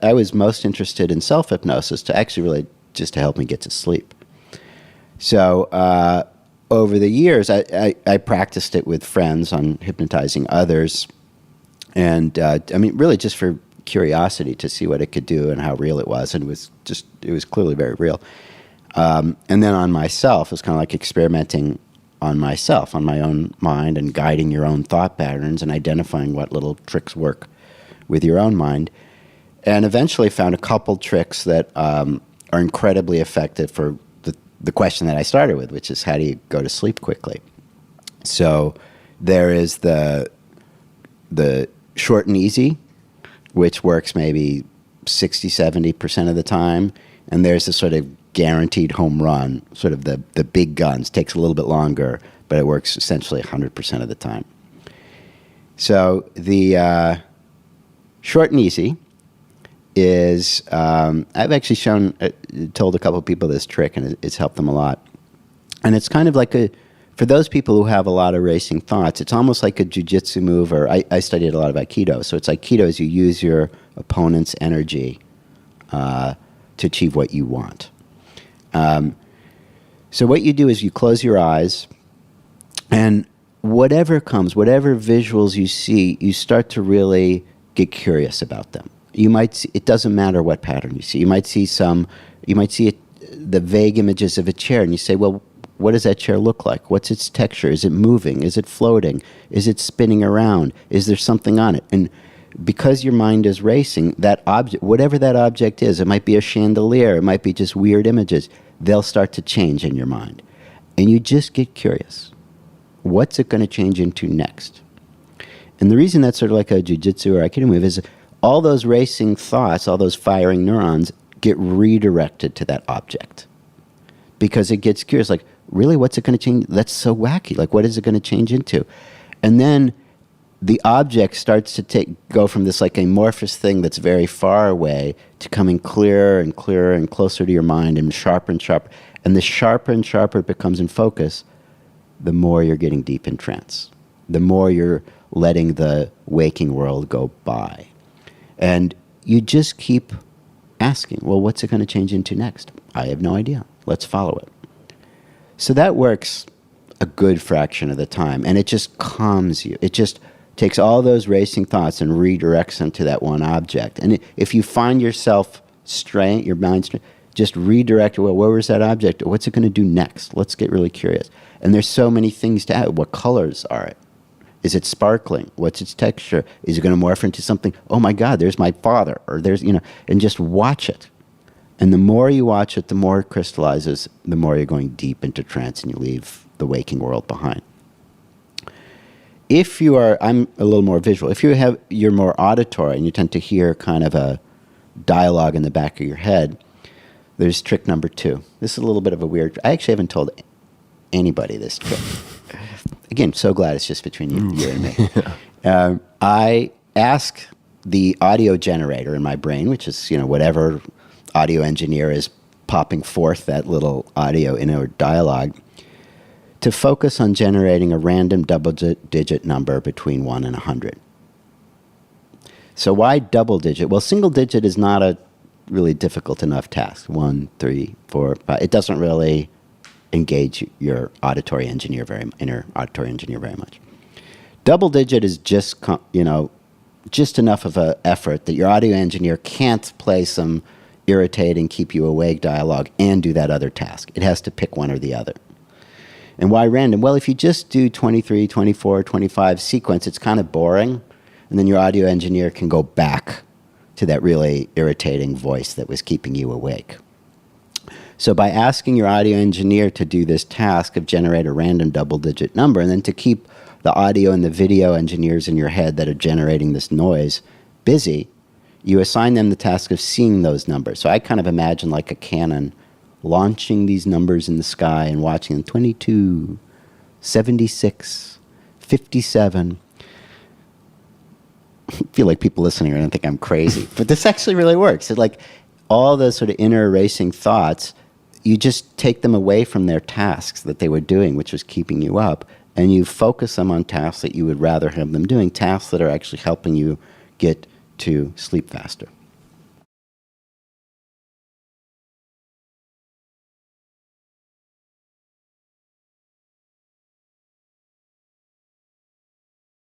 I was most interested in self-hypnosis to actually really just to help me get to sleep. So over the years, I practiced it with friends on hypnotizing others. And I mean, really just for curiosity to see what it could do and how real it was. And it was clearly very real. And then on myself, it was kind of like experimenting on myself, on my own mind, and guiding your own thought patterns and identifying what little tricks work with your own mind. And eventually found a couple tricks that are incredibly effective for the question that I started with, which is how do you go to sleep quickly? So there is the short and easy, which works maybe 60-70% of the time. And there's the sort of guaranteed home run, sort of the big guns. Takes a little bit longer, but it works essentially 100% of the time. So the short and easy is, I've actually told a couple of people this trick, and it's helped them a lot. And it's kind of like for those people who have a lot of racing thoughts, it's almost like a jiu-jitsu move, or I studied a lot of Aikido. So it's Aikido is you use your opponent's energy to achieve what you want. So what you do is you close your eyes, and whatever comes, whatever visuals you see, you start to really get curious about them. You might see, it doesn't matter what pattern you see. You might see the vague images of a chair, and you say, well, what does that chair look like? What's its texture? Is it moving? Is it floating? Is it spinning around? Is there something on it? And because your mind is racing, that object, whatever that object is, it might be a chandelier, it might be just weird images, they'll start to change in your mind. And you just get curious. What's it going to change into next? And the reason that's sort of like a jiu-jitsu or Aikido move is all those racing thoughts, all those firing neurons get redirected to that object. Because it gets curious, like, really, what's it going to change? That's so wacky. Like, what is it going to change into? And then the object starts to go from this like amorphous thing that's very far away to coming clearer and clearer and closer to your mind and sharper and sharper. And the sharper and sharper it becomes in focus, the more you're getting deep in trance. The more you're letting the waking world go by. And you just keep asking, well, what's it going to change into next? I have no idea. Let's follow it. So that works a good fraction of the time, and it just calms you. It just takes all those racing thoughts and redirects them to that one object. And if you find yourself strained, your mind strained, just redirect, well, where was that object? What's it going to do next? Let's get really curious. And there's so many things to add. What colors are it? Is it sparkling? What's its texture? Is it going to morph into something? Oh my God, there's my father. Or there's, and just watch it. And the more you watch it, the more it crystallizes, the more you're going deep into trance and you leave the waking world behind. If you are, I'm a little more visual. If you're more auditory and you tend to hear kind of a dialogue in the back of your head, there's trick number 2. This is a little bit of a weird, I actually haven't told anybody this trick. Again, so glad it's just between you and me. I ask the audio generator in my brain, which is, whatever audio engineer is popping forth that little audio inner dialogue, to focus on generating a random double-digit number between 1 and 100. So why double-digit? Well, single-digit is not a really difficult enough task. 1, 3, 4, 5. It doesn't really engage your inner auditory engineer very much. Double-digit is just, just enough of an effort that your audio engineer can't play some irritating, keep you awake dialogue and do that other task. It has to pick one or the other. And why random? Well, if you just do 23, 24, 25 sequence, it's kind of boring. And then your audio engineer can go back to that really irritating voice that was keeping you awake. So by asking your audio engineer to do this task of generate a random double-digit number, and then to keep the audio and the video engineers in your head that are generating this noise busy, you assign them the task of seeing those numbers. So I kind of imagine like a cannon launching these numbers in the sky and watching them, 22, 76, 57. I feel like people listening are going to think I'm crazy, but this actually really works. It's like all those sort of inner racing thoughts, you just take them away from their tasks that they were doing, which was keeping you up, and you focus them on tasks that you would rather have them doing, tasks that are actually helping you get to sleep faster.